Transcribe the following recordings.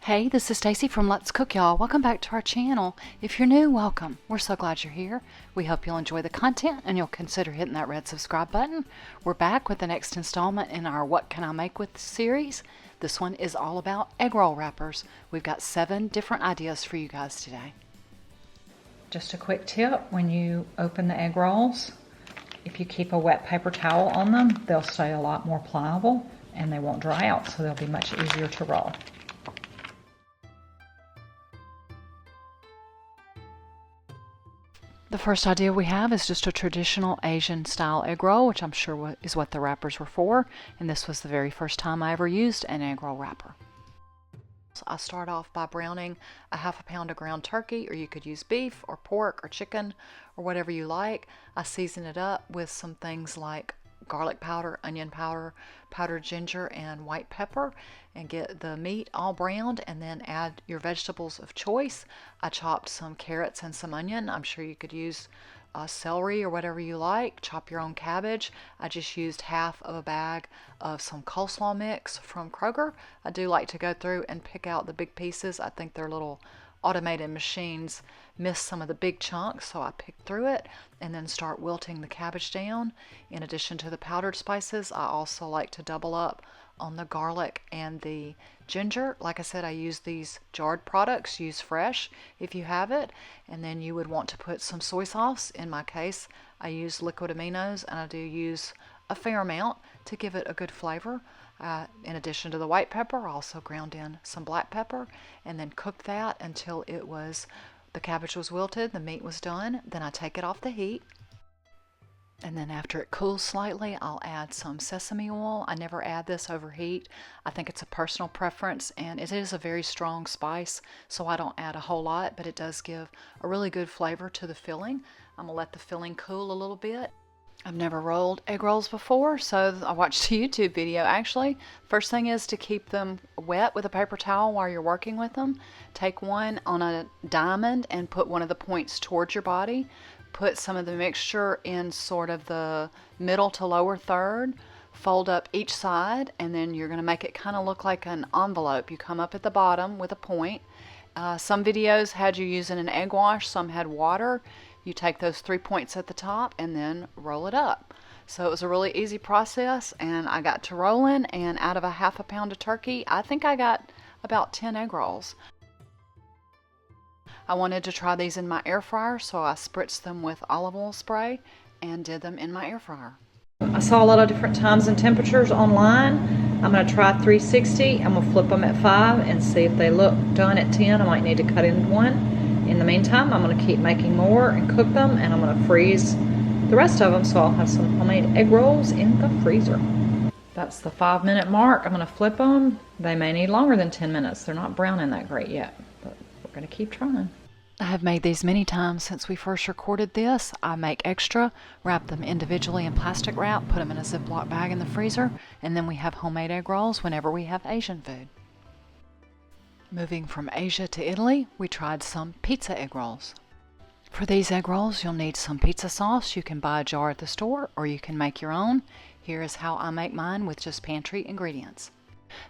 Hey, this is Stacy from Let's Cook, y'all. Welcome back to our channel. If you're new, welcome. We're so glad you're here. We hope you'll enjoy the content and you'll consider hitting that red subscribe button. We're back with the next installment in our What Can I Make With series. This one is all about egg roll wrappers. We've got 7 different ideas for you guys today. Just a quick tip, when you open the egg rolls, if you keep a wet paper towel on them, they'll stay a lot more pliable and they won't dry out, so they'll be much easier to roll. The first idea we have is just a traditional Asian style egg roll, which I'm sure is what the wrappers were for, and this was the very first time I ever used an egg roll wrapper. So I start off by browning a ½ pound of ground turkey, or you could use beef or pork or chicken or whatever you like. I season it up with some things like garlic powder, onion powder, powdered ginger, and white pepper, and get the meat all browned, and then add your vegetables of choice. I chopped some carrots and some onion. I'm sure you could use celery or whatever you like. Chop your own cabbage. I just used half of a bag of some coleslaw mix from Kroger. I do like to go through and pick out the big pieces. I think their little automated machines miss some of the big chunks, so I picked through it and then start wilting the cabbage down. In addition to the powdered spices, I also like to double up on the garlic and the ginger. Like I said, I use these jarred products. Use fresh if you have it. And then you would want to put some soy sauce. In my case, I use liquid aminos, and I do use a fair amount to give it a good flavor. In addition to the white pepper, I also ground in some black pepper and then cooked that until the cabbage was wilted, the meat was done. Then I take it off the heat. And then after it cools slightly, I'll add some sesame oil. I never add this over heat. I think it's a personal preference, and it is a very strong spice, so I don't add a whole lot, but it does give a really good flavor to the filling. I'm gonna let the filling cool a little bit. I've never rolled egg rolls before, so I watched a YouTube video actually. First thing is to keep them wet with a paper towel while you're working with them. Take one on a diamond and put one of the points towards your body. Put some of the mixture in sort of the middle to lower third. Fold up each side, and then you're going to make it kind of look like an envelope. You come up at the bottom with a point. Some videos had you using an egg wash, some had water. You take those 3 points at the top and then roll it up. So it was a really easy process, and I got to rolling, and out of a ½ pound of turkey, I think I got about 10 egg rolls. I wanted to try these in my air fryer, so I spritzed them with olive oil spray and did them in my air fryer. I saw a lot of different times and temperatures online. I'm going to try 360. I'm going to flip them at 5 and see if they look done at 10. I might need to cut in 1. In the meantime, I'm going to keep making more and cook them, and I'm going to freeze the rest of them, so I'll have some homemade egg rolls in the freezer. That's the 5-minute mark. I'm going to flip them. They may need longer than 10 minutes. They're not browning that great yet, but we're going to keep trying. I have made these many times since we first recorded this. I make extra, wrap them individually in plastic wrap, put them in a Ziploc bag in the freezer, and then we have homemade egg rolls whenever we have Asian food. Moving from Asia to Italy, we tried some pizza egg rolls. For these egg rolls, you'll need some pizza sauce. You can buy a jar at the store, or you can make your own. Here is how I make mine with just pantry ingredients.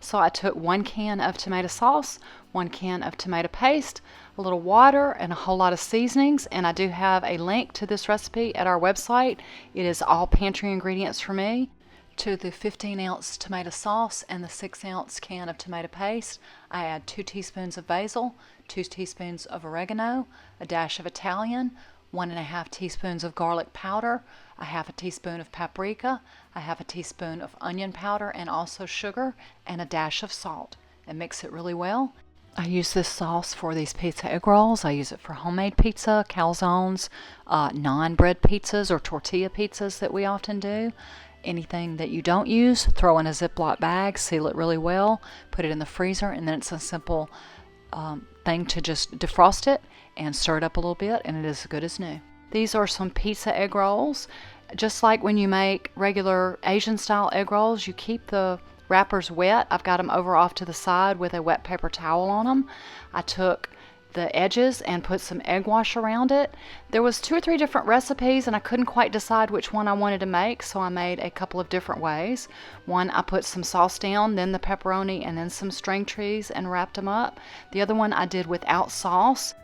So I took 1 can of tomato sauce, 1 can of tomato paste, a little water, and a whole lot of seasonings, and I do have a link to this recipe at our website. It is all pantry ingredients for me. To the 15-ounce tomato sauce and the 6-ounce can of tomato paste, I add 2 teaspoons of basil, 2 teaspoons of oregano, a dash of Italian, 1½ teaspoons of garlic powder, a ½ teaspoon of paprika, a ½ teaspoon of onion powder, and also sugar, and a dash of salt, and mix it really well. I use this sauce for these pizza egg rolls. I use it for homemade pizza, calzones, non-bread pizzas, or tortilla pizzas that we often do. Anything that you don't use, throw in a Ziploc bag, seal it really well, put it in the freezer, and then it's a simple thing to just defrost it and stir it up a little bit, and it is as good as new. These are some pizza egg rolls. Just like when you make regular Asian style egg rolls, you keep the wrappers wet. I've got them over off to the side with a wet paper towel on them. I took the edges and put some egg wash around it. There was 2 or 3 different recipes and I couldn't quite decide which one I wanted to make, so I made a couple of different ways. One, I put some sauce down, then the pepperoni, and then some string cheese and wrapped them up. The other one I did without sauce.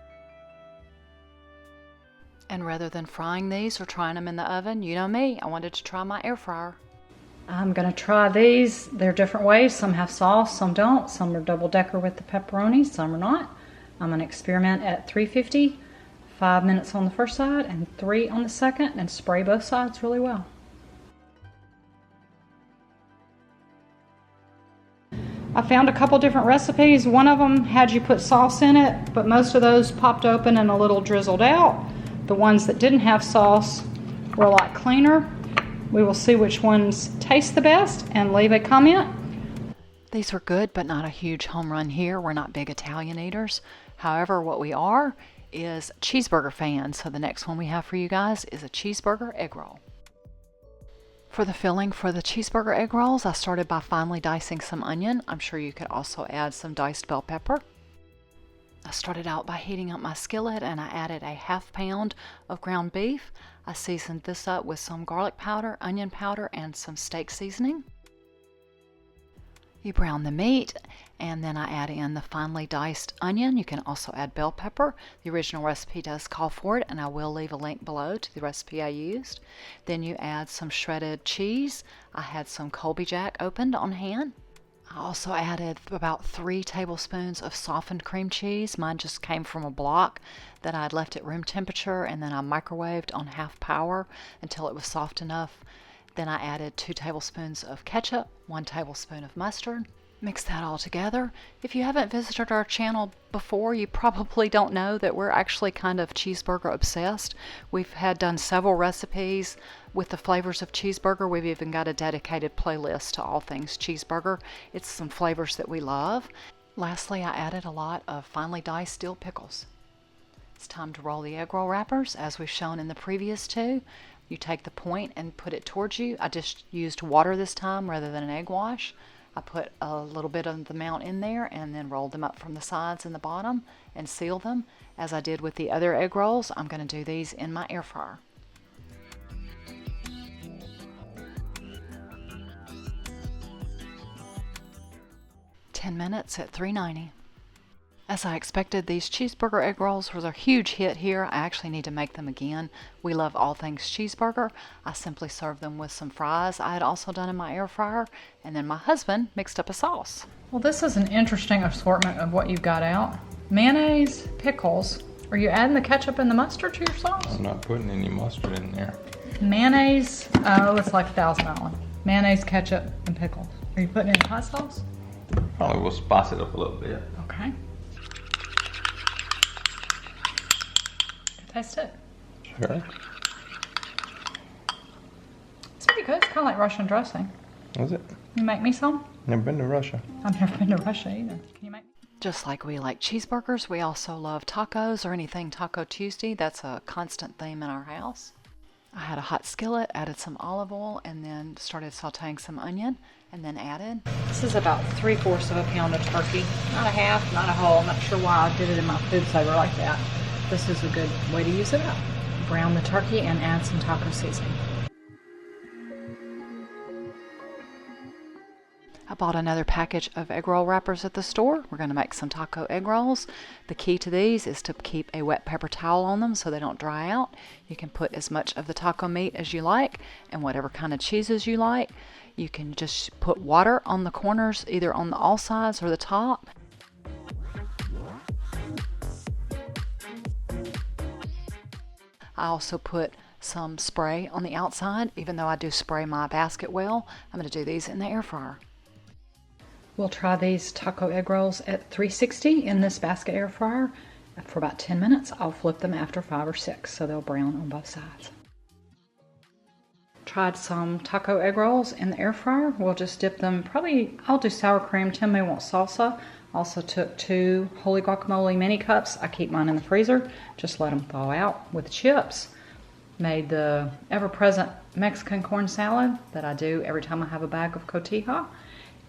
And rather than frying these or trying them in the oven, you know me, I wanted to try my air fryer. I'm gonna try these. They're different ways. Some have sauce, some don't. Some are double decker with the pepperoni, some are not. I'm gonna experiment at 350, 5 minutes on the first side and 3 on the second, and spray both sides really well. I found a couple different recipes. One of them had you put sauce in it, but most of those popped open and a little drizzled out. The ones that didn't have sauce were a lot cleaner. We will see which ones taste the best and leave a comment. These were good, but not a huge home run here. We're not big Italian eaters. However, what we are is cheeseburger fans. So the next one we have for you guys is a cheeseburger egg roll. For the filling for the cheeseburger egg rolls, I started by finely dicing some onion. I'm sure you could also add some diced bell pepper. I started out by heating up my skillet and I added a ½ pound of ground beef. I seasoned this up with some garlic powder, onion powder, and some steak seasoning. You brown the meat and then I add in the finely diced onion. You can also add bell pepper. The original recipe does call for it, and I will leave a link below to the recipe I used. Then you add some shredded cheese. I had some Colby Jack opened on hand. I also added about 3 tablespoons of softened cream cheese. Mine just came from a block that I'd left at room temperature, and then I microwaved on half power until it was soft enough. Then I added 2 tablespoons of ketchup, 1 tablespoon of mustard. Mix that all together. If you haven't visited our channel before, you probably don't know that we're actually kind of cheeseburger obsessed. We've done several recipes with the flavors of cheeseburger. We've even got a dedicated playlist to all things cheeseburger. It's some flavors that we love. Lastly, I added a lot of finely diced dill pickles. It's time to roll the egg roll wrappers as we've shown in the previous 2. You take the point and put it towards you. I just used water this time rather than an egg wash. I put a little bit of the amount in there and then rolled them up from the sides and the bottom and sealed them. As I did with the other egg rolls, I'm going to do these in my air fryer. Minutes at 390. As I expected, these cheeseburger egg rolls was a huge hit here. I actually need to make them again. We love all things cheeseburger. I simply served them with some fries I had also done in my air fryer, and then my husband mixed up a sauce. Well, this is an interesting assortment of what you've got out. Mayonnaise, pickles. Are you adding the ketchup and the mustard to your sauce? I'm not putting any mustard in there. Mayonnaise, oh, it's like $1,000. Mayonnaise, ketchup, and pickles. Are you putting in hot sauce? Probably will spice it up a little bit. Okay. Taste it. Sure. It's pretty good. It's kind of like Russian dressing. Is it? You make me some? Never been to Russia. I've never been to Russia either. Can you make me? Just like we like cheeseburgers, we also love tacos or anything Taco Tuesday. That's a constant theme in our house. I had a hot skillet, added some olive oil, and then started sauteing some onion, and then added. This is about 3/4 of a pound of turkey. Not a half, not a whole. I'm not sure why I did it in my food saver like that. This is a good way to use it up. Brown the turkey and add some taco seasoning. I bought another package of egg roll wrappers at the store. We're going to make some taco egg rolls. The key to these is to keep a wet paper towel on them so they don't dry out. You can put as much of the taco meat as you like and whatever kind of cheeses you like. You can just put water on the corners, either on the all sides or the top. I also put some spray on the outside. Even though I do spray my basket well, I'm going to do these in the air fryer. We'll try these taco egg rolls at 360 in this basket air fryer for about 10 minutes. I'll flip them after 5 or 6 so they'll brown on both sides. Tried some taco egg rolls in the air fryer. We'll just dip them, I'll do sour cream. Tim may want salsa. Also took 2 Holy Guacamole mini cups. I keep mine in the freezer. Just let them thaw out with chips. Made the ever-present Mexican corn salad that I do every time I have a bag of cotija.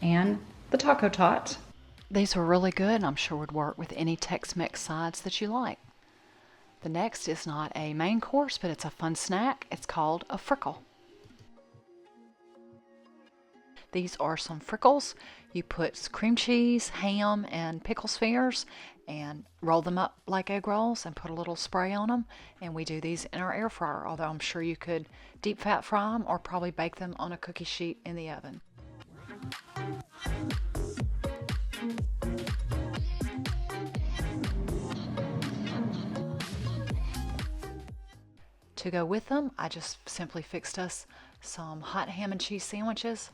And the taco tots. These were really good and I'm sure would work with any Tex-Mex sides that you like. The next is not a main course, but it's a fun snack. It's called a Frickle. These are some Frickles. You put cream cheese, ham, and pickle spheres and roll them up like egg rolls and put a little spray on them. And we do these in our air fryer, although I'm sure you could deep fat fry them or probably bake them on a cookie sheet in the oven. To go with them, I just simply fixed us some hot ham and cheese sandwiches.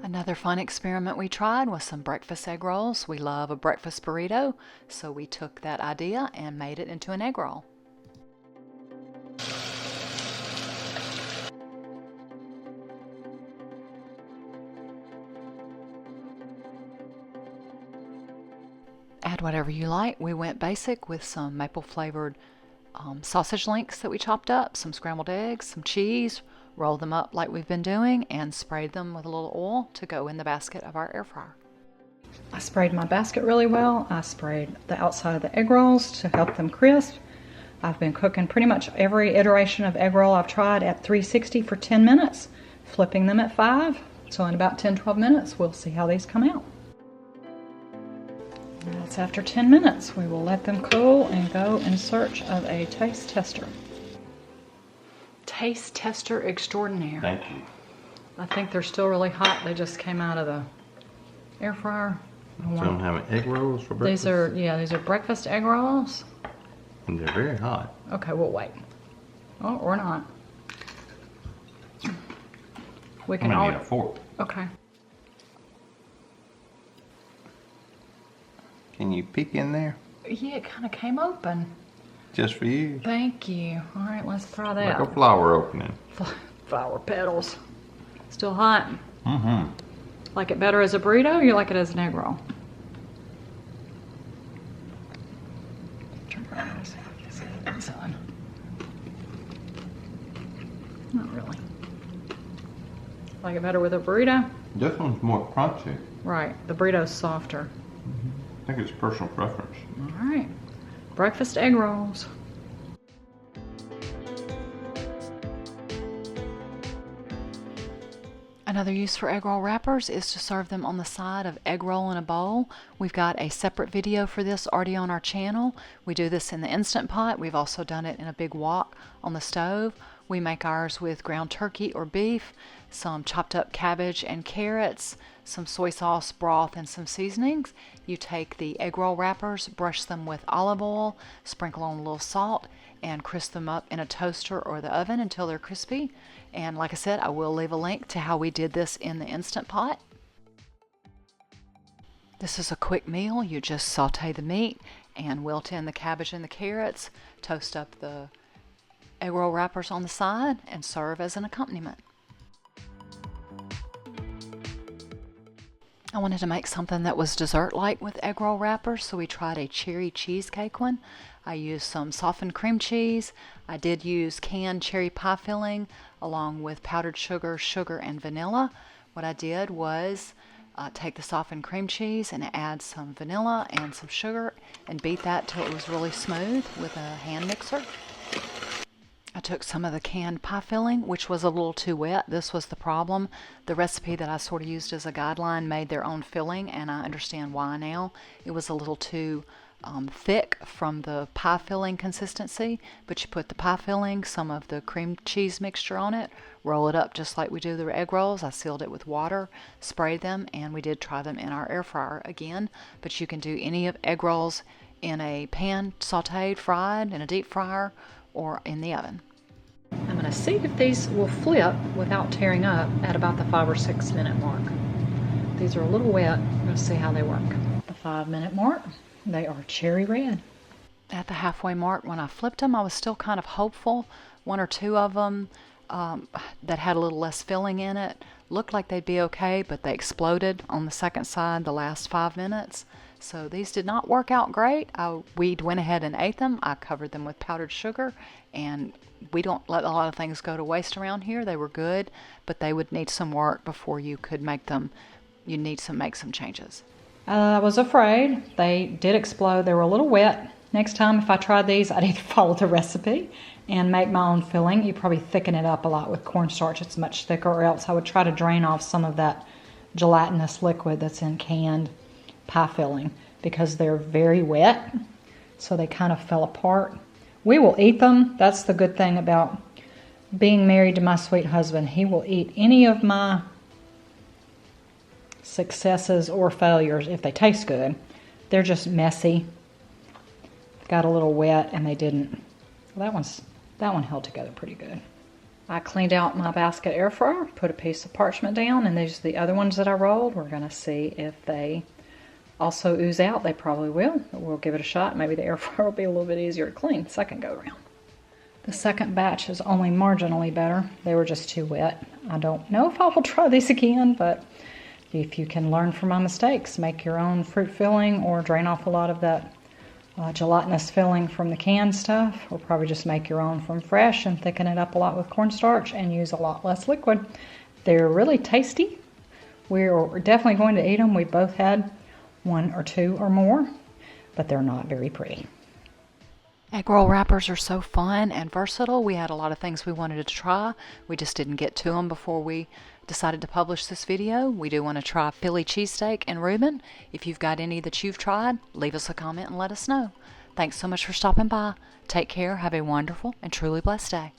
Another fun experiment we tried was some breakfast egg rolls. We love a breakfast burrito, so we took that idea and made it into an egg roll. Add whatever you like. We went basic with some maple flavored sausage links that we chopped up, some scrambled eggs, some cheese, rolled them up like we've been doing, and sprayed them with a little oil to go in the basket of our air fryer. I sprayed my basket really well. I sprayed the outside of the egg rolls to help them crisp. I've been cooking pretty much every iteration of egg roll I've tried at 360 for 10 minutes, flipping them at 5. So in about 10-12 minutes, we'll see how these come out. That's after 10 minutes. We will let them cool and go in search of a taste tester. Taste tester extraordinaire. Thank you. I think they're still really hot. They just came out of the air fryer. So I'm having egg rolls for breakfast? These are breakfast egg rolls. And they're very hot. Okay, we'll wait. Oh, or not. We can I'm gonna need a fork. Okay. Can you peek in there? Yeah, it kind of came open. Just for you. Thank you. All right, let's try that. Like a flower opening. Flower petals. Still hot. Mm-hmm. Like it better as a burrito or you like it as an egg roll? Turn around and see if you see the inside. Not really. Like it better with a burrito? This one's more crunchy. Right, the burrito's softer. I think it's personal preference. All right, breakfast egg rolls. Another use for egg roll wrappers is to serve them on the side of egg roll in a bowl. We've got a separate video for this already on our channel. We do this in the Instant Pot. We've also done it in a big wok on the stove. We make ours with ground turkey or beef, some chopped up cabbage and carrots, some soy sauce, broth, and some seasonings. You take the egg roll wrappers, brush them with olive oil, sprinkle on a little salt, and crisp them up in a toaster or the oven until they're crispy. And like I said, I will leave a link to how we did this in the Instant Pot. This is a quick meal. You just saute the meat and wilt in the cabbage and the carrots, toast up the egg roll wrappers on the side, and serve as an accompaniment. I wanted to make something that was dessert-like with egg roll wrappers, so we tried a cherry cheesecake one. I used some softened cream cheese. I did use canned cherry pie filling along with powdered sugar, and vanilla. What I did was take the softened cream cheese and add some vanilla and some sugar and beat that till it was really smooth with a hand mixer. I took some of the canned pie filling, which was a little too wet. This was the problem. The recipe that I sort of used as a guideline made their own filling, and I understand why now. It was a little too thick from the pie filling consistency, but you put the pie filling, some of the cream cheese mixture on it, roll it up just like we do the egg rolls. I sealed it with water, sprayed them, and we did try them in our air fryer again. But you can do any of egg rolls in a pan, sauteed, fried, in a deep fryer, or in the oven. I'm going to see if these will flip without tearing up at about the 5 or 6 minute mark. These are a little wet. I'm going to see how they work. The 5 minute mark, they are cherry red. At the halfway mark, when I flipped them, I was still kind of hopeful. One or two of them that had a little less filling in it looked like they'd be okay, but they exploded on the second side the last 5 minutes. So these did not work out great. We went ahead and ate them. I covered them with powdered sugar, and we don't let a lot of things go to waste around here. They were good, but they would need some work before you could make them you need to make some changes. I was afraid. They did explode. They were a little wet. Next time if I tried these, I'd either follow the recipe and make my own filling. You probably thicken it up a lot with cornstarch. It's much thicker, or else I would try to drain off some of that gelatinous liquid that's in canned pie filling, because they're very wet, so they kind of fell apart. We will eat them. That's the good thing about being married to my sweet husband. He will eat any of my successes or failures if they taste good. They're just messy, got a little wet, and they didn't. Well, that one held together pretty good. I cleaned out my basket air fryer, put a piece of parchment down, and these are the other ones that I rolled. We're going to see if they also ooze out. They probably will, but we'll give it a shot. Maybe the air fryer will be a little bit easier to clean second go around. The second batch is only marginally better. They were just too wet. I don't know if I will try these again, but if you can learn from my mistakes, make your own fruit filling or drain off a lot of that gelatinous filling from the canned stuff, or probably just make your own from fresh and thicken it up a lot with cornstarch and use a lot less liquid. They're really tasty. We're definitely going to eat them. We both had one or two or more, but they're not very pretty. Egg roll wrappers are so fun and versatile. We had a lot of things we wanted to try. We just didn't get to them before we decided to publish this video. We do want to try Philly cheesesteak and Reuben. If you've got any that you've tried, leave us a comment and let us know. Thanks so much for stopping by. Take care, have a wonderful and truly blessed day.